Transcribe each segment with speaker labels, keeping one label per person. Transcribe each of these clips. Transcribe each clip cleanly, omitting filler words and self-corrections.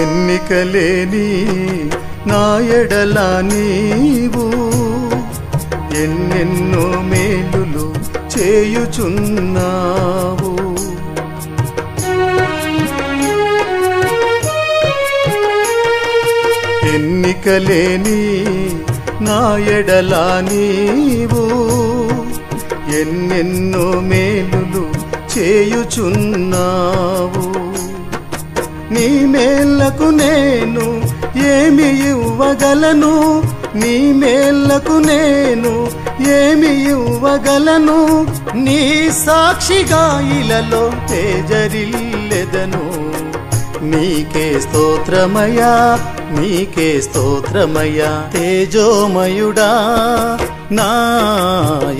Speaker 1: ఎన్నికలేని నా ఎడల నీవు ఎన్నెన్నో మేలులు చేయుచున్నావు. ఎన్నికలేని నా ఎడల నీవు ఎన్నెన్నో మేలులు చేయుచున్నావు. నీ మేళ్లకు నేను ఏమి ఇవ్వగలను, నీ మేళ్లకు నేను ఏమి ఇవ్వగలను, నీ సాక్షిగా ఇలలో తేజరిల్లెదను. నీకే స్తోత్రమయ్యా, నీకే స్తోత్రమయ్యా, తేజోమయుడా నా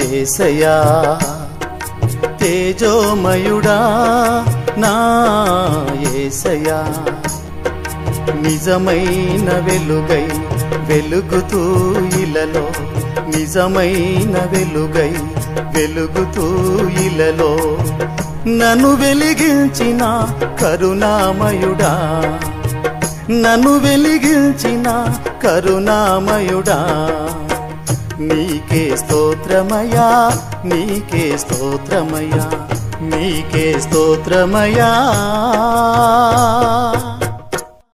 Speaker 1: యేసయ్యా, తేజోమయుడా నా యేసయ్యా. నిజమైన వెలుగై వెలుగుతూ ఇలలో, నిజమైన వెలుగై వెలుగుతూ ఇలలో నన్ను వెలిగించిన కరుణామయుడా, నన్ను వెలిగించిన కరుణామయుడా. నీకే స్తోత్రమయ్యా, నీకే స్తోత్రమయ్యా, నీకే స్తోత్రమయ్యా.